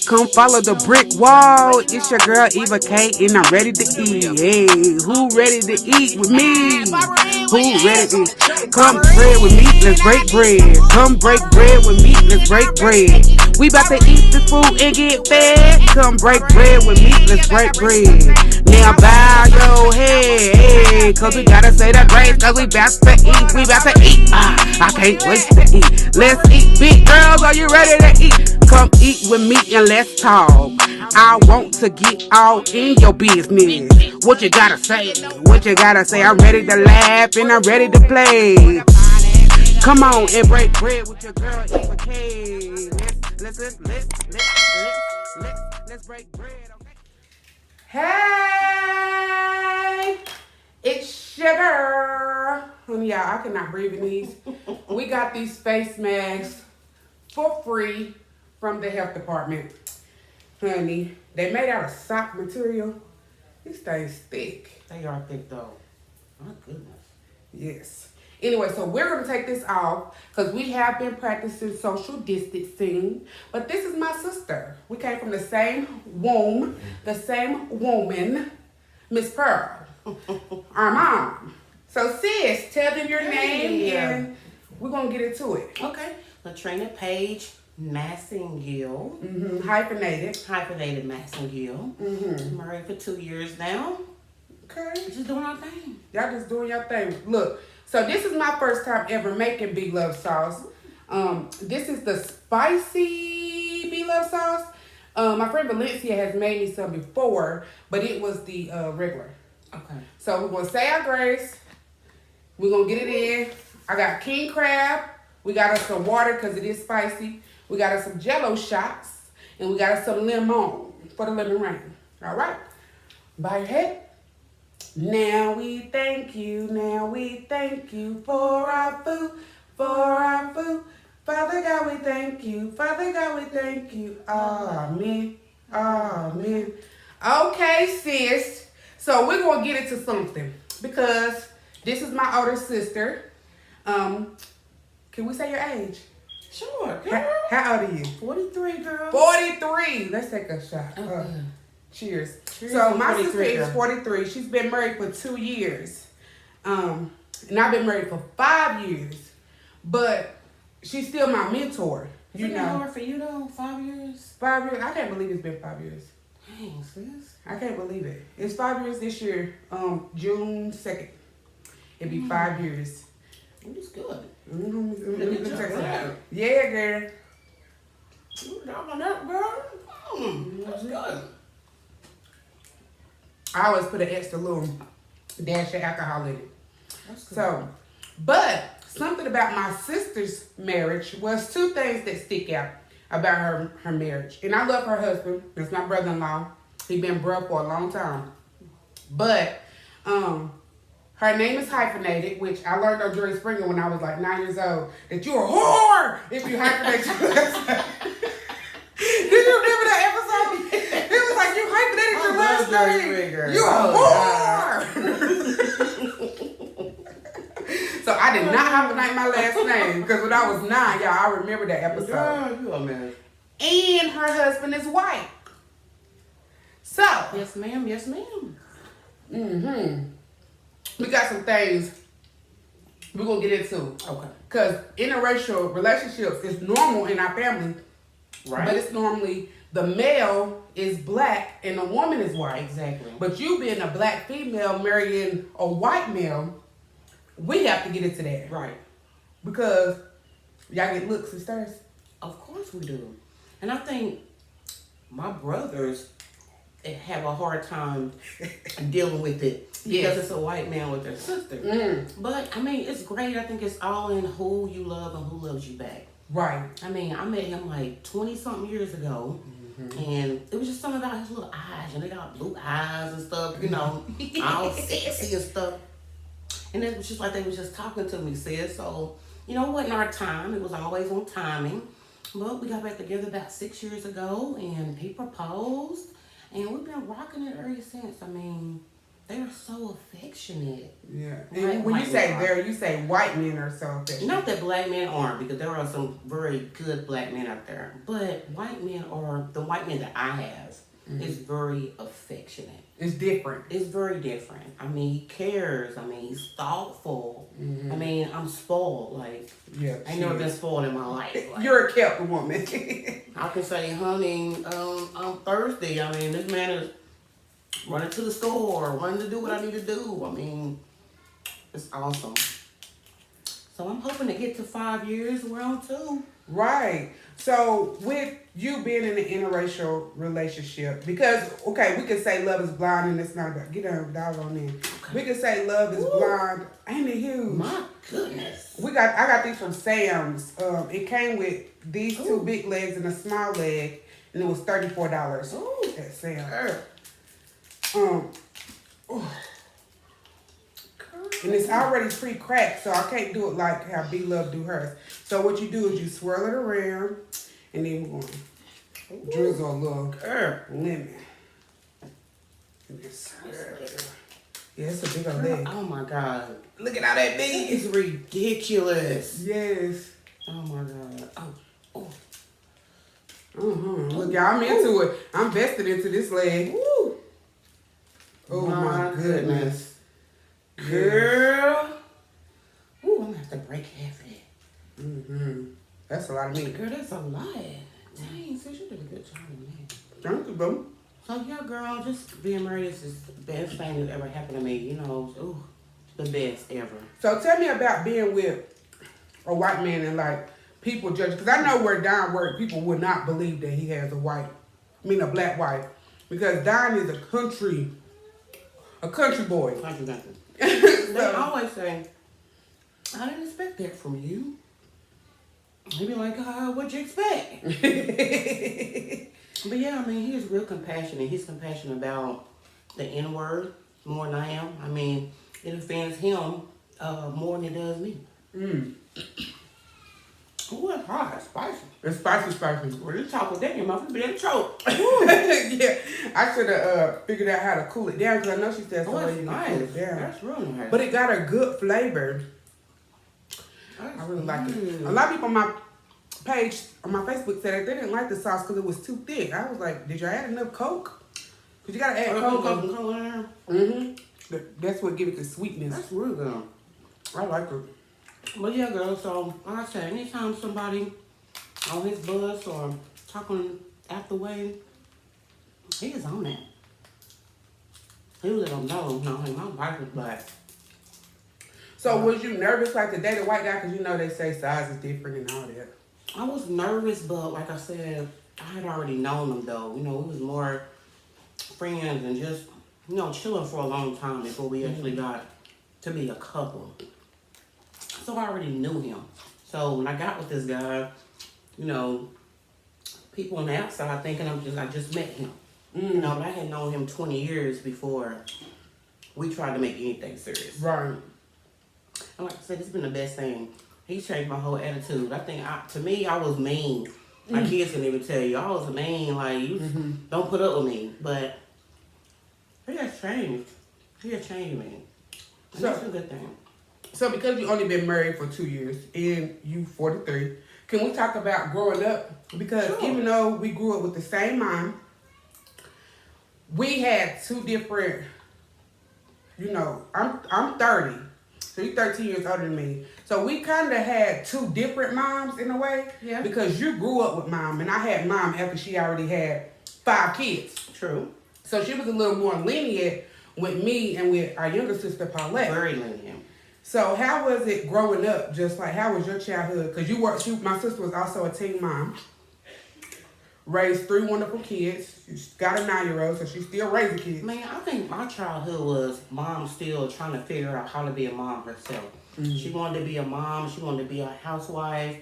Come follow the brick wall. It's your girl Eva K, and I'm ready to eat. Hey, who ready to eat with me? Who ready to come bread with me? Let's break bread. Come break bread with me. Let's break bread. We about to eat this food and get fed. Come break bread with me. Let's break bread. Now bow your head, hey, cause we gotta say the grace, cause we about to eat. We about to eat. I can't wait to eat. Let's eat, big girls. Are you ready to eat? Come eat with me and let's talk. I want to get all in your business. What you gotta say? What you gotta say? I'm ready to laugh and I'm ready to play. Come on and break bread with your girl Eva K. Let's break bread. Okay? Hey, it's sugar. Yeah, I cannot breathe in these. We got these face masks for free from the health department. Honey, they made out of sock material. These things thick. They are thick though. My goodness. Yes. Anyway, so we're going to take this off because we have been practicing social distancing. But this is my sister. We came from the same womb, the same woman, Miss Pearl, our mom. So sis, tell them your name and we're going to get into it. Okay. Trina Page Massengill. Hyphenated. Hyphenated Massengill. Married for 2 years now. Okay. Just doing our thing. Y'all just doing your thing. Look, so this is my first time ever making Big Love sauce. This is the spicy Big Love sauce. My friend Valencia has made me some before, but it was the regular. Okay. So we're going to say our grace. We're going to get it in. I got king crab. We got us some water because it is spicy. We got us some jello shots. And we got us some lemon for the lemon rain. All right. Bow your head. Now we thank you for our food, Father God, we thank you. Amen. Amen. Okay, sis. So we're going to get into something because this is my older sister. Can we say your age? Sure, girl. How old are you? 43, girl. 43. Let's take a shot. Okay. Cheers. Cheers. So my sister 43, is 43. She's been married for 2 years. And I've been married for 5 years. But she's still my mentor. Is it hard for you though? 5 years? 5 years. I can't believe it's been 5 years. Dang, sis. I can't believe it. It's 5 years this year. June 2nd. It'll be 5 years. It's good. Yeah, girl. You dogging that, girl? That's good. I always put an extra little dash of alcohol in it. That's good. So, but something about my sister's marriage was 2 things that stick out about her marriage. And I love her husband. That's my brother-in-law. He been broke for a long time. But her name is hyphenated, which I learned on Jerry Springer when I was like 9 years old, that you're a whore if you hyphenate your last name. Did you remember that episode? It was like, you hyphenated your last name. You're a whore. So I did not hyphenate my last name because when I was 9, y'all, I remember that episode. Girl, you a man. And her husband is white. So. Yes, ma'am. Yes, ma'am. We got some things we're going to get into. Okay. Because interracial relationships is normal in our family. Right. But it's normally the male is black and the woman is white. Exactly. But you being a black female marrying a white male, we have to get into that. Right. Because y'all get looks and stares. Of course we do. And I think my brothers have a hard time dealing with it because it's a white man with their sister. But I mean, it's great. I think it's all in who you love and who loves you back. Right. I mean, I met him like 20-something years ago, and it was just something about his little eyes, and they got blue eyes and stuff, you know, all sexy and stuff. And it was just like they was just talking to me, sis. So, you know, it wasn't our time. It was always on timing. But we got back together about 6 years ago, and he proposed. And we've been rocking it ever since. I mean, they are so affectionate. Yeah. Like And when you white say men there, you say white men are so affectionate. Not that black men aren't, because there are some very good black men out there. But white men are, the white men that I have is very affectionate. It's different. It's very different. I mean, he cares. I mean, he's thoughtful. I mean, I'm spoiled. Like, Yeah, I ain't never been spoiled in my life. Like, you're a kept woman. I can say, honey, I'm thirsty. I mean, this man is running to the store, running to do what I need to do. I mean, it's awesome. So I'm hoping to get to 5 years. We're on 2. Right. So with you being in an interracial relationship, because okay, we could say love is blind and it's not about get down dog on in. Okay. We could say love is blind. Ain't it huge? My goodness. I got these from Sam's. It came with these 2 big legs and a small leg, and it was $34 at Sam's. And it's already pre-cracked, so I can't do it like how B-Love do hers. So what you do is you swirl it around, and then we're going to drizzle a little lemon. Yeah, it's a big old leg. Oh my God. Look at how that big. It's ridiculous. Yes. Oh my God. Oh. Look, y'all, I'm into it. I'm vested into this leg. Woo. Oh my goodness. Girl. Ooh, I'm gonna have to break half of that. That's a lot of meat. Girl, that's a lot. Dang, sis, you did a good job on that. Thank you, bro. So yeah, girl, just being married is just the best thing that ever happened to me. You know, ooh, the best ever. So tell me about being with a white man and like people judge, because I know where Don worked, people would not believe that he has a black wife, because Don is a country boy. Nothing. They always say, I didn't expect that from you. They be like, what'd you expect? But yeah, I mean, he is real compassionate. He's compassionate about the N-word more than I am. I mean, it offends him more than it does me. Ooh, it's hot. It's spicy. It's spicy. Well, you talk with that in your mouth, you be able to choke. Yeah, I should have figured out how to cool it down, because I know she said Oh, something it's you nice. can cool it down. That's real nice. But it got a good flavor. I really like it. A lot of people on my page, on my Facebook, said that they didn't like the sauce because it was too thick. I was like, did you add enough Coke? Because you got to add Coke. That's what gives it the sweetness. That's real good. I like it. But yeah, girl, so like I said, anytime somebody on his bus or talking after way, he is on that. He let them know, my wife is black. So was you nervous like to date a white guy? Because you know they say size is different and all that. I was nervous, but like I said, I had already known him though. You know, we was more friends and just, chilling for a long time before we actually got to be a couple. So I already knew him. So when I got with this guy, people on the outside thinking I just met him. But I had known him 20 years before we tried to make anything serious. Right. And like I said, it's been the best thing. He changed my whole attitude. I think, to me, I was mean. My kids can even tell you, I was mean. Like, you don't put up with me. But he has changed. He has changed me. And that's a good thing. So because you only been married for 2 years and you 43, can we talk about growing up? Because even though we grew up with the same mom, we had 2 different, I'm 30. So you're 13 years older than me. So we kind of had 2 different moms in a way. Yeah. Because you grew up with mom and I had mom after she already had 5 kids. True. So she was a little more lenient with me and with our younger sister, Paulette. Very lenient. So how was it growing up? Just like, how was your childhood? Because my sister was also a teen mom. Raised 3 wonderful kids. She's got a 9-year-old, so she's still raising kids. Man, I think my childhood was mom still trying to figure out how to be a mom herself. She wanted to be a mom. She wanted to be a housewife.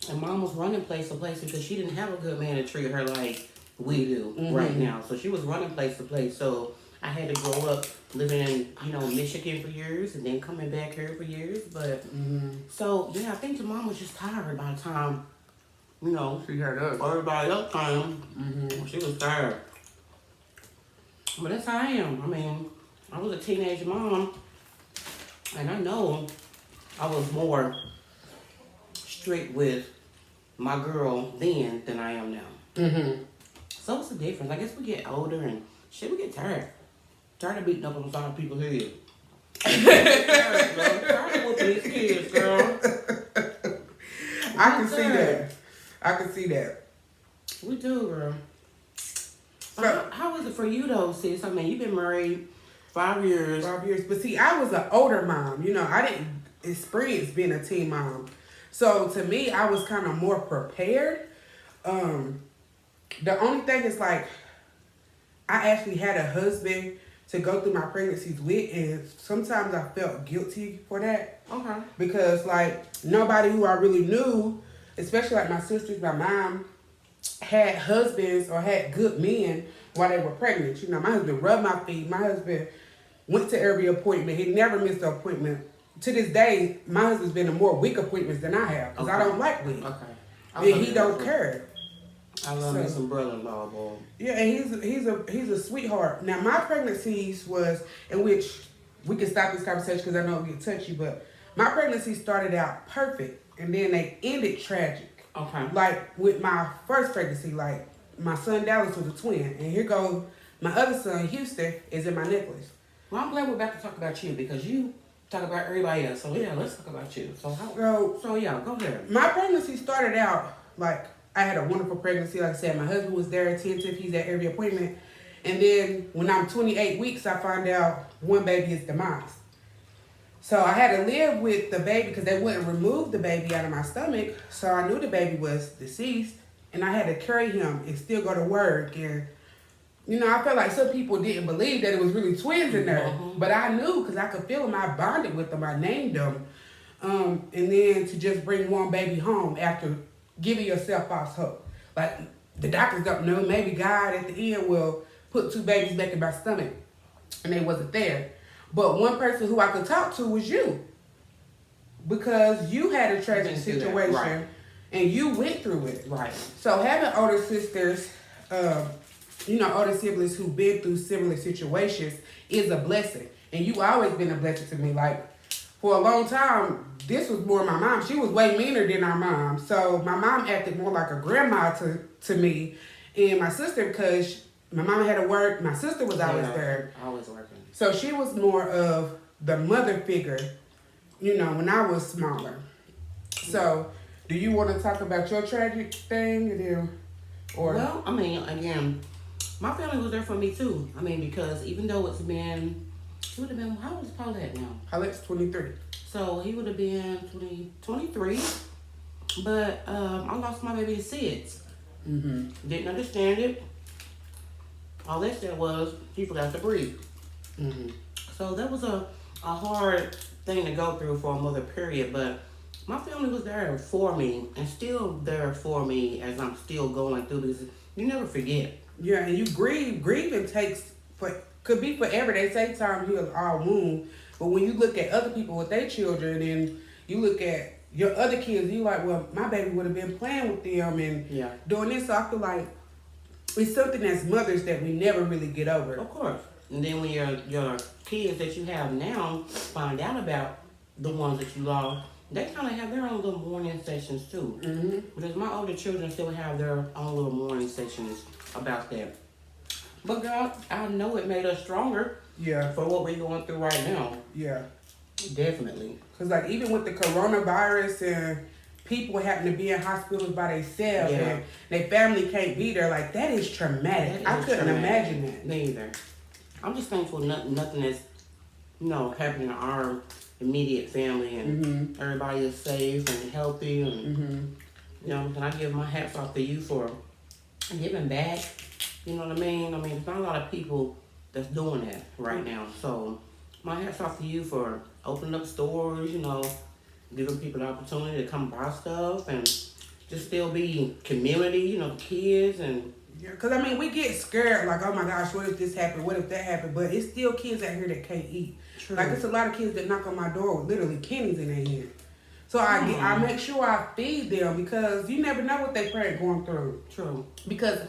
And mom was running place to place because she didn't have a good man to treat her like we do right now. So she was running place to place. So I had to grow up living in, Michigan for years and then coming back here for years. But, so, yeah, I think the mom was just tired by the time, she had us. everybody else came. She was tired. But that's how I am. I mean, I was a teenage mom, and I know I was more strict with my girl then than I am now. Mm-hmm. So what's the difference? I guess we get older and shit, we get tired. Tired of beating up on some people's head. Tired of whooping these kids, girl. I can see that. I can see that. We do, girl. So, How is it for you though, sis? I mean, you've been married 5 years. 5 years. But see, I was an older mom. You know, I didn't experience being a teen mom. So to me, I was kind of more prepared. The only thing is like, I actually had a husband to go through my pregnancies with, and sometimes I felt guilty for that. Okay. Because like nobody who I really knew, especially like my sisters, my mom, had husbands or had good men while they were pregnant. You know, my husband rubbed my feet. My husband went to every appointment. He never missed an appointment. To this day, my husband's been to more week appointments than I have because I don't like week. Okay. And he don't care. I love me some brother-in-law, boy. Yeah, and he's a sweetheart. Now my pregnancies was, in which we can stop this conversation because I know it'll get touchy, but my pregnancy started out perfect and then they ended tragic. Okay. Like with my first pregnancy, like my son Dallas was a twin, and here goes my other son Houston is in my necklace. Well, I'm glad we're about to talk about you because you talk about everybody else. So yeah, let's talk about you. So yeah, go ahead. My pregnancy started out like I had a wonderful pregnancy. Like I said, my husband was there attentive. He's at every appointment. And then when I'm 28 weeks, I find out one baby is demised. So I had to live with the baby because they wouldn't remove the baby out of my stomach. So I knew the baby was deceased. And I had to carry him and still go to work. And, you know, I felt like some people didn't believe that it was really twins in there. Mm-hmm. But I knew because I could feel them. I bonded with them. I named them. And then to just bring one baby home after giving yourself false hope. Like, the doctors don't know. Maybe God at the end will put 2 babies back in my stomach. And they wasn't there. But one person who I could talk to was you. Because you had a tragic situation. Right. And you went through it. Right. So having older sisters, older siblings who've been through similar situations is a blessing. And you always been a blessing to me. Like, for a long time, this was more my mom. She was way meaner than our mom. So my mom acted more like a grandma to me and my sister because my mom had to work. My sister was always there. Always working. So she was more of the mother figure, when I was smaller. So do you want to talk about your tragic thing? Well, I mean, again, my family was there for me too. I mean, because even though it would have been, how old is Paulette now? Paulette's 23. So he would have been 23. But I lost my baby to SIDS. Mm-hmm. Didn't understand it. All that said was he forgot to breathe. Mm-hmm. So that was a hard thing to go through for a mother, period. But my family was there for me and still there for me as I'm still going through this. You never forget. Yeah, and you grieve. Grieving could be forever. They say time heals all wounds. But when you look at other people with their children and you look at your other kids, you like, well, my baby would have been playing with them and doing this. So I feel like it's something as mothers that we never really get over. Of course. And then when your kids that you have now find out about the ones that you lost, they kind of have their own little mourning sessions too. Mm-hmm. Because my older children still have their own little mourning sessions about that. But God, I know it made us stronger. Yeah. For what we're going through right now. Yeah. Definitely. Because like even with the coronavirus and people having to be in hospitals by themselves and their family can't be there, like that is traumatic. I couldn't imagine that. Me either. I'm just thankful nothing is, happening to our immediate family and everybody is safe and healthy and and I give my hats off to you for giving back. You know what I mean? I mean, there's not a lot of people that's doing that right now. So my hats off to you for opening up stores, giving people the opportunity to come buy stuff and just still be community, kids and... Yeah, because, I mean, we get scared, like, oh, my gosh, what if this happened? What if that happened? But it's still kids out here that can't eat. True. Like, it's a lot of kids that knock on my door with literally pennies in their hand. So I make sure I feed them because you never know what they parent going through. True. Because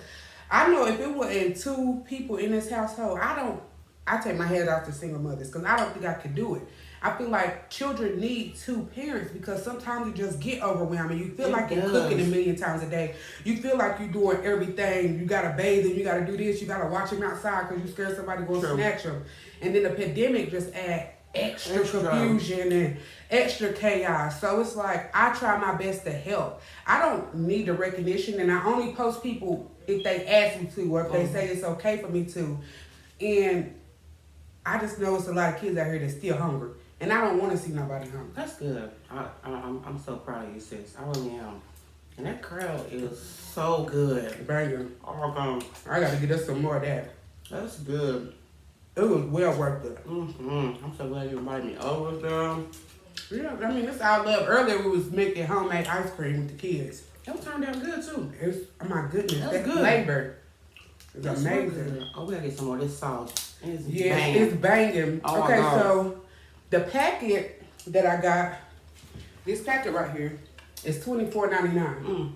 I know if it wasn't two people in this household, I take my head off to single mothers because I don't think I could do it. I feel like children need two parents because sometimes you just get overwhelming. You feel like you're cooking a million times a day. You feel like you're doing everything. You gotta bathe him. You gotta do this. You gotta watch him outside because you scared somebody going to snatch him. And then the pandemic just add extra confusion and extra chaos. So it's like I try my best to help. I don't need the recognition, and I only post people if they ask me to or if they say it's okay for me to. And I just know it's a lot of kids out here that's still hungry. And I don't want to see nobody hungry. That's good. I'm so proud of you, sis. I really am. And that curl is so good. Banger. Oh, God. I got to get us some more of that. That's good. It was well worth it. I'm so glad you invited me over, girl. Yeah, I mean, it's our love. Earlier, we was making homemade ice cream with the kids. That turned out good, too. It was, oh my goodness, That's that good. flavor is That's amazing. Good. Oh, we gotta get some more of this sauce. It's Yeah, banging. it's banging. Oh, okay, my God. so the packet that I got, this packet right here, is $24.99.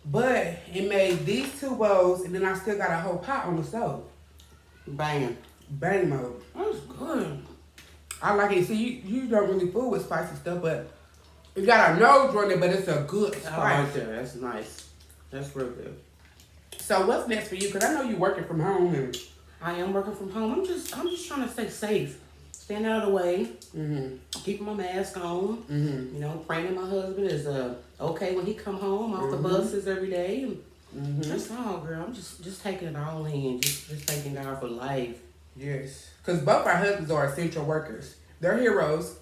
But it made these two bowls, and then I still got a whole pot on the stove. Banging. Bang mode. That's good. I like it. See, you don't really fool with spicy stuff, but it got a nose on it, but it's a good spice. I like that. That's nice. That's real good. So what's next for you? Because I know you're working from home. And I am working from home. I'm just trying to stay safe. Staying out of the way. Keeping my mask on. You know, praying that my husband is okay when he come home off the buses every day. And that's all, girl. I'm just taking it all in. Just thanking God for life. yes. Because both our husbands are essential workers. They're heroes.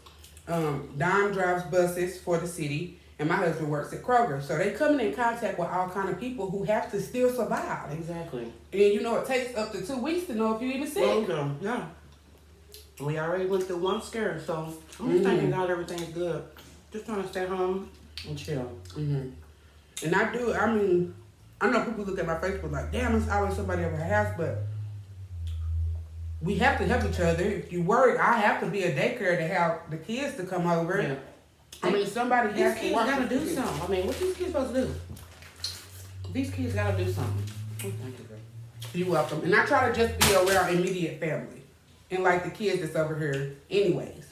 Dom drives buses for the city, and my husband works at Kroger. So they coming in contact with all kind of people who have to still survive. Exactly. And you know, it takes up to 2 weeks to know if you're even sick. Well, yeah. We already went through one scare, so I'm just thanking God everything's good. Just trying to stay home and chill. And I mean, I know people look at my Facebook like, damn, it's always somebody over her house, but we have to help each other. If you work, I have to be a daycare to have the kids to come over. Yeah. I mean, somebody has These to kids work. gotta do something. I mean, what these kids supposed to do? These kids gotta do something. Oh, thank you, girl. You're welcome. And I try to just be around immediate family. And like the kids that's over here anyways.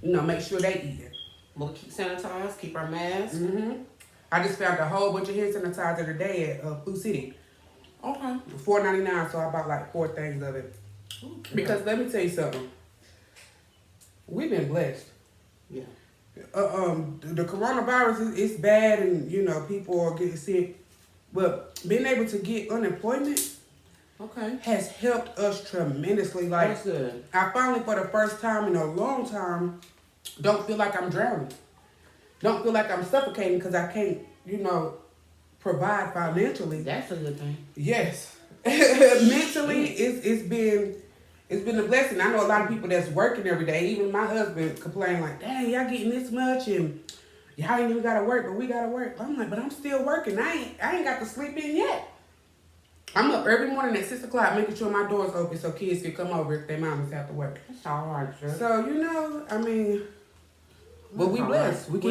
You know, make sure they eat it. We'll keep sanitized, keep our masks. I just found a whole bunch of hand sanitizer today at Food City. Okay. $4.99, so I bought like 4 things of it. Okay. Because let me tell you something. We've been blessed. Yeah. The coronavirus is bad, and you know people are getting sick, but being able to get unemployment has helped us tremendously. Like, that's good. I finally, for the first time in a long time, don't feel like I'm drowning. Don't feel like I'm suffocating because I can't, you know, provide financially. That's a good thing. Yes. Mentally, it's been a blessing. I know a lot of people that's working every day. Even my husband complain like, dang, y'all getting this much and y'all ain't even gotta work, but we gotta work. I'm like, but I'm still working. I ain't got to sleep in yet. I'm up every morning at 6 o'clock making sure my door's open so kids can come over if their mamas have to work. That's all right, sir. So, you know, I mean, but we blessed. Right.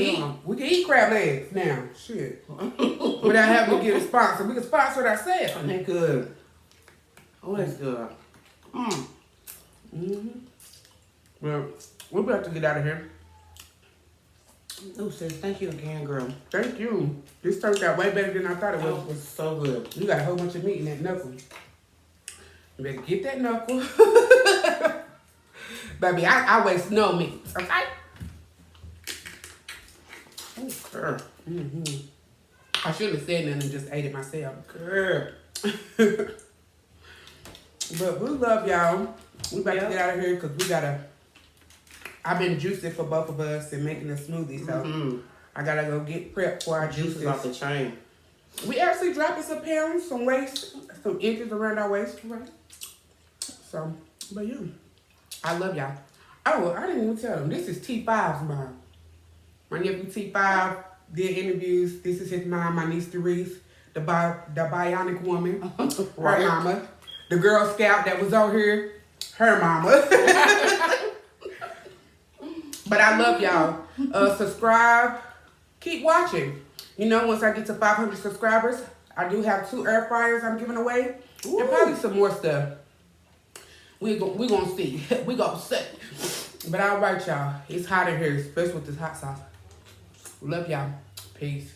We can eat crab legs now. Shit. Without having to get a sponsor. We can sponsor it ourselves. Oh, that's good. Oh, that's good. Well, we're about to get out of here. Oh, sis, thank you again, girl. Thank you. This turned out way better than I thought it That was. was so good. You got a whole bunch of meat in that knuckle. You better get that knuckle. Baby, I waste no meat. Okay? Oh, girl. I shouldn't have said nothing and just ate it myself. Girl. But we love y'all. We about to get out of here because we gotta. I've been juicing for both of us and making a smoothie, so I gotta go get prepped for our Juices juices. off the chain. We actually dropping some pounds, some waist, some inches around our waist. Right. So, but yeah, I love y'all. Oh, I didn't even tell them. This is T5's mom. My nephew T5 did interviews. This is his mom, my niece Therese, the bionic woman, her mama. The Girl Scout that was on here, her mama. But I love y'all. Subscribe. Keep watching. You know, once I get to 500 subscribers, I do have 2 air fryers I'm giving away. Ooh. And probably some more stuff. We gonna see. We gonna see. But all right, y'all. It's hot in here, especially with this hot sauce. Love y'all. Peace.